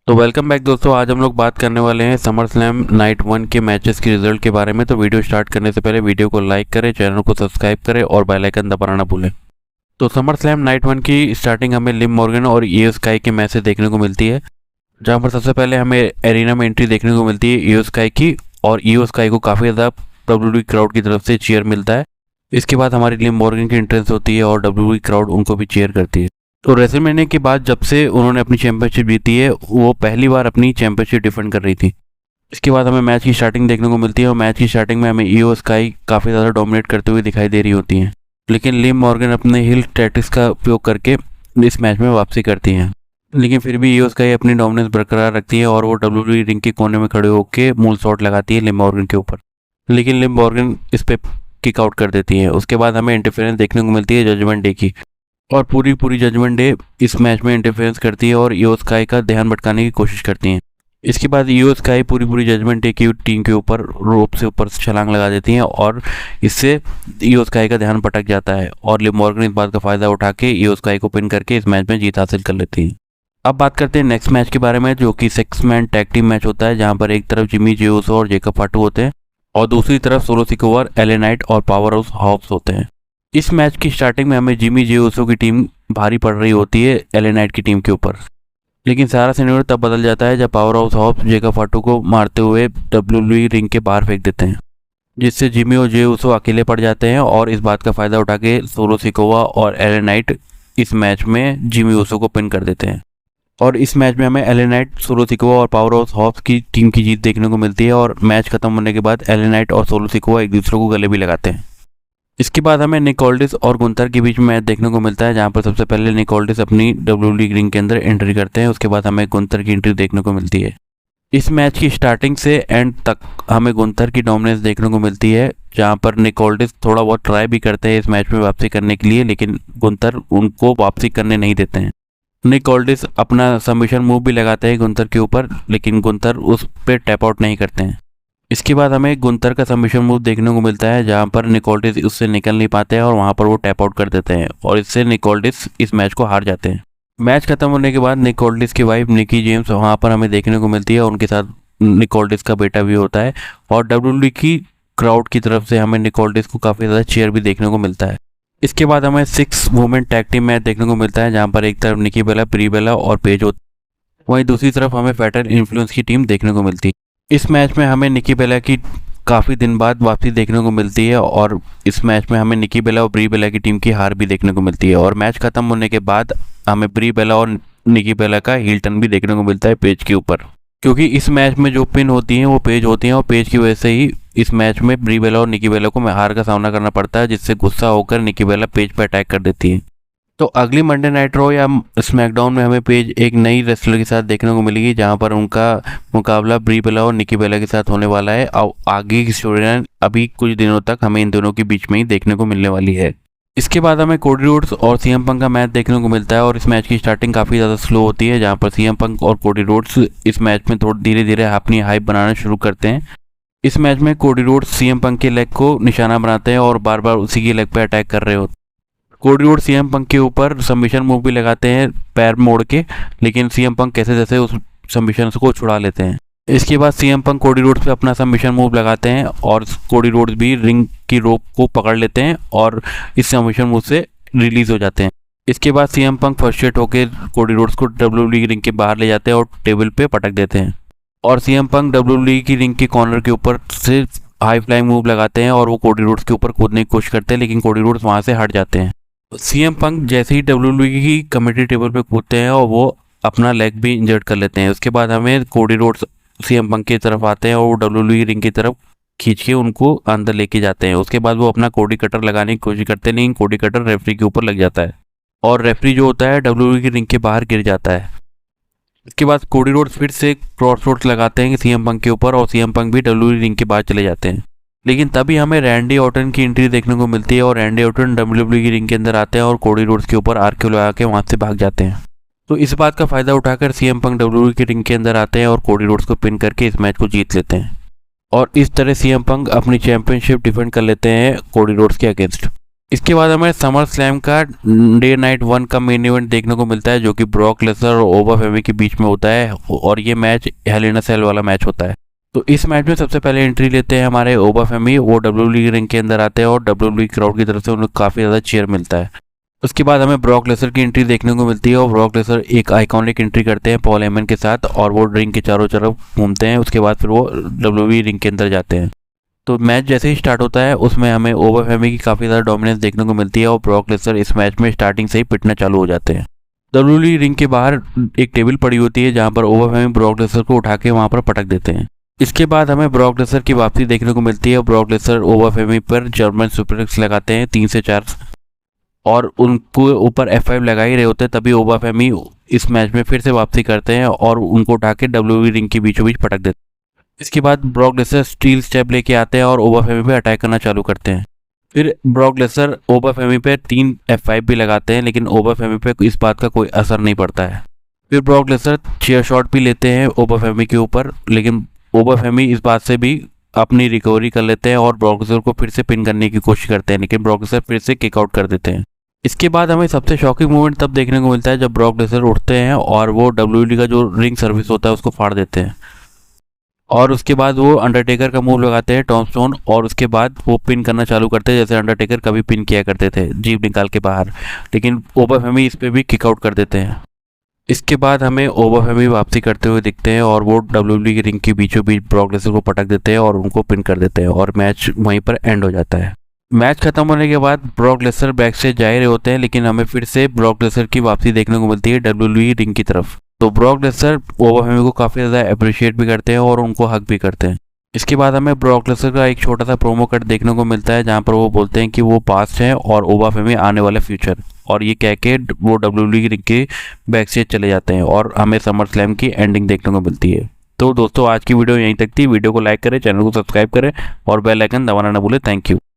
तो welcome back दोस्तों। आज हम लोग बात करने वाले हैं समर स्लैम नाइट 1 के मैचेस की रिजल्ट के बारे में। तो वीडियो स्टार्ट करने से पहले वीडियो को लाइक करें, चैनल को सब्सक्राइब करें और बेल आइकन दबाना ना भूलें। तो समर स्लैम नाइट 1 की स्टार्टिंग हमें लिम मॉर्गन और ईओ स्काई के मैच से देखने को मिलती है, जहाँ पर सबसे पहले हमें एरिना में एंट्री देखने को मिलती है ईओ स्काई की, और ईओ स्काई को काफ़ी ज़्यादा डब्ल्यूडब्ल्यूई क्राउड की तरफ से चीयर मिलता है। इसके बाद हमारी लिम मॉर्गन की एंट्रेंस होती है और डब्ल्यूडब्ल्यूई क्राउड उनको भी चीयर करती है। तो रेसलमेनिया के बाद जब से उन्होंने अपनी चैंपियनशिप जीती है, वो पहली बार अपनी चैंपियनशिप डिफेंड कर रही थी। इसके बाद हमें मैच की स्टार्टिंग देखने को मिलती है और मैच की स्टार्टिंग में हमें ईओ स्काई काफ़ी ज़्यादा डोमिनेट करते हुए दिखाई दे रही होती हैं, लेकिन लिम मॉर्गन अपने हिल टैक्टिक्स का उपयोग करके इस मैच में वापसी करती हैं। लेकिन फिर भी ईओ स्काई अपनी डोमिनेंस बरकरार रखती है और वो डब्ल्यूडब्ल्यूई रिंग के कोने में खड़े होकर मूल शॉट लगाती है लिम मॉर्गन के ऊपर, लेकिन लिम मॉर्गन इस पर किक आउट कर देती है। उसके बाद हमें इंटरफेरेंस देखने को मिलती है जजमेंट डे की, और पूरी जजमेंट डे इस मैच में इंटरफेरेंस करती है और ईओ स्काई का ध्यान भटकाने की कोशिश करती हैं। इसके बाद ईओ स्काई पूरी जजमेंट डे की टीम के ऊपर रोप से ऊपर छलांग लगा देती हैं और इससे ईओ स्काई का ध्यान भटक जाता है और लिम मॉर्गन इस बात का फ़ायदा उठा के ईओ स्काई को पिन करके इस मैच में जीत हासिल कर लेती हैं। अब बात करते हैं नेक्स्ट मैच के बारे में, जो कि 6 मैन टैग टीम मैच होता है, जहाँ पर एक तरफ जिमी जे ऊसो और जेकब फाटू होते हैं और दूसरी तरफ सोलो सिकोवा, एले नाइट और पावर हाउस हॉब्स होते हैं। इस मैच की स्टार्टिंग में हमें जिमी जे ऊसो की टीम भारी पड़ रही होती है एले नाइट की टीम के ऊपर, लेकिन सारा सिनेरियो तब बदल जाता है जब Powerhouse Hobbs Jacob Fatu को मारते हुए डब्ल्यूडब्ल्यूई रिंग के बाहर फेंक देते हैं, जिससे जिमी और जे ऊसो अकेले पड़ जाते हैं और इस बात का फ़ायदा उठा के सोलो सिकोवा और एले नाइट इस मैच में जिमी ऊसो को पिन कर देते हैं। और इस मैच में हमें एले नाइट, सोलो सिकोवा और पावर हाउस हॉब्स की टीम की जीत देखने को मिलती है और मैच खत्म होने के बाद एले नाइट और सोलो सिकोवा एक दूसरे को गले भी लगाते हैं। इसके बाद हमें निक ऑल्डिस और गुंथर के बीच में मैच देखने को मिलता है, जहां पर सबसे पहले निक ऑल्डिस अपनी डब्ल्यूडब्ल्यूई रिंग के अंदर एंट्री करते हैं। उसके बाद हमें गुंथर की एंट्री देखने को मिलती है। इस मैच की स्टार्टिंग से एंड तक हमें गुंथर की डोमिनेंस देखने को मिलती है, जहां पर निक ऑल्डिस थोड़ा बहुत ट्राई भी करते हैं इस मैच में वापसी करने के लिए, लेकिन गुंथर उनको वापसी करने नहीं देते हैं। निक ऑल्डिस अपना सबमिशन मूव भी लगाते हैं गुंथर के ऊपर, लेकिन गुंथर उस पर टैप आउट नहीं करते हैं। इसके बाद हमें गुंथर का सबमिशन मूव देखने को मिलता है, जहां पर निक ऑल्डिस उससे निकल नहीं पाते हैं और वहां पर वो टैप आउट कर देते हैं और इससे निक ऑल्डिस इस मैच को हार जाते हैं। मैच खत्म होने के बाद निक ऑल्डिस की वाइफ निकी जेम्स वहां पर हमें देखने को मिलती है और उनके साथ निक ऑल्डिस का बेटा भी होता है, और डब्ल्यूडब्ल्यूई की क्राउड की तरफ से हमें निक ऑल्डिस को काफ़ी ज़्यादा चीयर भी देखने को मिलता है। इसके बाद हमें 6 वुमेन टैग टीम मैच देखने को मिलता है, जहाँ पर एक तरफ निकी बेला, ब्री बेला और पेज होती है, वहीं दूसरी तरफ हमें फैटल इन्फ्लुएंस की टीम देखने को मिलती है। इस मैच में हमें निकी बेला की काफ़ी दिन बाद वापसी देखने को मिलती है और इस मैच में हमें निकी बेला और ब्री बेला की टीम की हार भी देखने को मिलती है, और मैच खत्म होने के बाद हमें ब्री बेला और निकी बेला का हील टर्न भी देखने को मिलता है पेज के ऊपर, क्योंकि इस मैच में जो पिन होती हैं वो पेज होती हैं और पेज की वजह से ही इस मैच में ब्री बेला और निकी बेला को हार का सामना करना पड़ता है, जिससे गुस्सा होकर निकी बेला पेज पर अटैक कर देती है। तो अगली मंडे नाइट रॉ या स्मैकडाउन में हमें पेज एक नई रेसलर के साथ देखने को मिलेगी, जहां पर उनका मुकाबला ब्री बेला और निकी बेला के साथ होने वाला है, और आगे की स्टोरीलाइन अभी कुछ दिनों तक हमें इन दोनों के बीच में ही देखने को मिलने वाली है। इसके बाद हमें कोडी रोड्स और सीएम पंक का मैच देखने को मिलता है और इस मैच की स्टार्टिंग काफ़ी ज़्यादा स्लो होती है, जहां पर सीएम पंक और कोडी रोड्स इस मैच में थोड़ा धीरे अपनी हाइप बनाना शुरू करते हैं। इस मैच में कोडी रोड्स सीएम पंक के लेग को निशाना बनाते हैं और बार उसी के लेग पे अटैक कर रहे होते हैं। कोडी रोड्स सीएम पंक के ऊपर सबमिशन मूव भी लगाते हैं पैर मोड़ के, लेकिन सीएम पंक कैसे जैसे उस सबमिशन को छुड़ा लेते हैं। इसके बाद सीएम पंक कोडी रोड्स पे अपना सबमिशन मूव लगाते हैं और कोडी रोड्स भी रिंग की रोप को पकड़ लेते हैं और इस सबमिशन मूव से रिलीज हो जाते हैं। इसके बाद सीएम पंक फ्रस्ट्रेट होकर कोडी रोड्स को डब्ल्यूडब्ल्यूई रिंग के बाहर ले जाते हैं और टेबल पे पटक देते हैं, और सीएम पंक डब्ल्यूडब्ल्यूई की रिंग के कॉर्नर के ऊपर से हाई फ्लाइंग मूव लगाते हैं और वो कोडी रोड्स के ऊपर कूदने की कोशिश करते हैं, लेकिन कोडी रोड्स वहां से हट जाते हैं। सीएम पंक जैसे ही डब्ल्यूडब्ल्यूई की कमेटी टेबल पे कूदते हैं और वो अपना लेग भी इंजर्ड कर लेते हैं। उसके बाद हमें कोडी रोड्स सीएम पंक की तरफ आते हैं और वो डब्ल्यूडब्ल्यूई रिंग की तरफ खींच के उनको अंदर लेके जाते हैं। उसके बाद वो अपना कोडी कटर लगाने की कोशिश करते हैं, लेकिन कोडी कटर रेफरी के ऊपर लग जाता है और रेफरी जो होता है डब्ल्यूडब्ल्यूई की रिंग के बाहर गिर जाता है। इसके बाद कोडी रोड्स फिर से क्रॉस रोड्स लगाते हैं सीएम पंक के ऊपर और सीएम पंक भी डब्ल्यूडब्ल्यूई रिंग के बाहर चले जाते हैं, लेकिन तभी हमें रैंडी ऑर्टन की एंट्री देखने को मिलती है और रैंडी ऑर्टन डब्ल्यूडब्ल्यूई की रिंग के अंदर आते हैं और कोडी रोड्स के ऊपर आरक्यू लगा के वहां से भाग जाते हैं। तो इस बात का फायदा उठाकर सीएम पंक डब्ल्यूडब्ल्यूई की रिंग के अंदर आते हैं और कोडी रोड्स को पिन करके इस मैच को जीत लेते हैं, और इस तरह सीएम पंक अपनी चैंपियनशिप डिफेंड कर लेते हैं कोडी रोड्स के अगेंस्ट। इसके बाद हमें समर स्लैम का डे नाइट 1 का मेन इवेंट देखने को मिलता है, जो कि ब्रॉक लेसनर और ओबा फेमी के बीच में होता है और ये मैच हेल इन अ सेल वाला मैच होता है। तो इस मैच में सबसे पहले एंट्री लेते हैं हमारे ओबा फेमी। वो डब्ल्यूडब्ल्यूई रिंग के अंदर आते हैं और डब्ल्यूडब्ल्यूई क्राउड की तरफ से उन्हें काफ़ी ज़्यादा चीयर मिलता है। उसके बाद हमें ब्रॉक लेसनर की एंट्री देखने को मिलती है और ब्रॉक लेसनर एक आइकॉनिक एंट्री करते हैं पॉल हेमन के साथ और वो रिंग के चारों तरफ घूमते हैं। उसके बाद फिर वो डब्ल्यूडब्ल्यूई रिंग के अंदर जाते हैं। तो मैच जैसे ही स्टार्ट होता है उसमें हमें ओबा फेमी की काफ़ी ज़्यादा डोमिनेंस देखने को मिलती है और ब्रॉक लेसनर इस मैच में स्टार्टिंग से ही पिटना चालू हो जाते हैं। डब्ल्यूडब्ल्यूई रिंग के बाहर एक टेबल पड़ी होती है जहाँ पर ओबा फेमी ब्रॉक लेसनर को उठा के वहाँ पर पटक देते हैं। इसके बाद हमें ब्रॉक लेसनर की वापसी देखने को मिलती है और ब्रॉक लेसनर ओबा फेमी पर जर्मन सुपरप्लेक्स लगाते हैं 3 से 4 और उनको ऊपर F5 लगा ही रहे होते हैं। तभी ओबा फेमी इस मैच में फिर से वापसी करते हैं और उनको उठा के डब्ल्यूडब्ल्यूई रिंग के बीचों बीच पटक देते हैं। इसके बाद ब्रॉक लेसनर स्टील स्टेप लेके आते हैं और ओबा फेमी पे अटैक करना चालू करते हैं। फिर ब्रॉक लेसनर ओबा फेमी पे 3 F5 भी लगाते हैं, लेकिन ओबा फेमी पे इस बात का कोई असर नहीं पड़ता है। फिर ब्रॉक लेसनर चेयर शॉट भी लेते हैं ओबा फेमी के ऊपर, लेकिन ओबा फेमी इस बात से भी अपनी रिकवरी कर लेते हैं और ब्रॉक लेसनर को फिर से पिन करने की कोशिश करते हैं, लेकिन ब्रॉक लेसनर फिर से किक आउट कर देते हैं। इसके बाद हमें सबसे शॉकिंग मूवमेंट तब देखने को मिलता है जब ब्रॉक लेसनर उठते हैं और वो डब्ल्यूडब्ल्यूई का जो रिंग सर्विस होता है उसको फाड़ देते हैं और उसके बाद वो अंडरटेकर का मूव लगाते हैं टॉम्बस्टोन और उसके बाद वो पिन करना चालू करते हैं जैसे अंडरटेकर कभी पिन किया करते थे जीभ निकाल के बाहर, लेकिन ओबा फेमी इस पे भी किक आउट कर देते हैं। इसके बाद हमें ओबा फेमी वापसी करते हुए दिखते हैं और वो डब्ल्यूडब्ल्यूई की रिंग के बीचों बीच ब्रॉक लेसनर को पटक देते हैं और उनको पिन कर देते हैं और मैच वहीं पर एंड हो जाता है। मैच खत्म होने के बाद ब्रॉक लेसनर बैक से जा रहे होते हैं, लेकिन हमें फिर से ब्रॉक लेसनर की वापसी देखने को मिलती है डब्ल्यूडब्ल्यूई रिंग की तरफ। तो ब्रॉक लेसनर ओबा फेमी को काफ़ी ज़्यादा अप्रिशिएट भी करते हैं और उनको हक भी करते हैं। इसके बाद हमें ब्रॉक लेसनर का एक छोटा सा प्रोमो कट देखने को मिलता है जहां पर वो बोलते हैं कि वो पास्ट है और ओबा फेमी आने वाला फ्यूचर, और ये कह के वो डब्ल्यूडब्ल्यूई रिंग के बैक स्टेज चले जाते हैं और हमें समर स्लैम की एंडिंग देखने को मिलती है। तो दोस्तों आज की वीडियो यहीं तक थी। वीडियो को लाइक करें, चैनल को सब्सक्राइब करें और बेल आइकन दबाना ना भूलें। Thank you.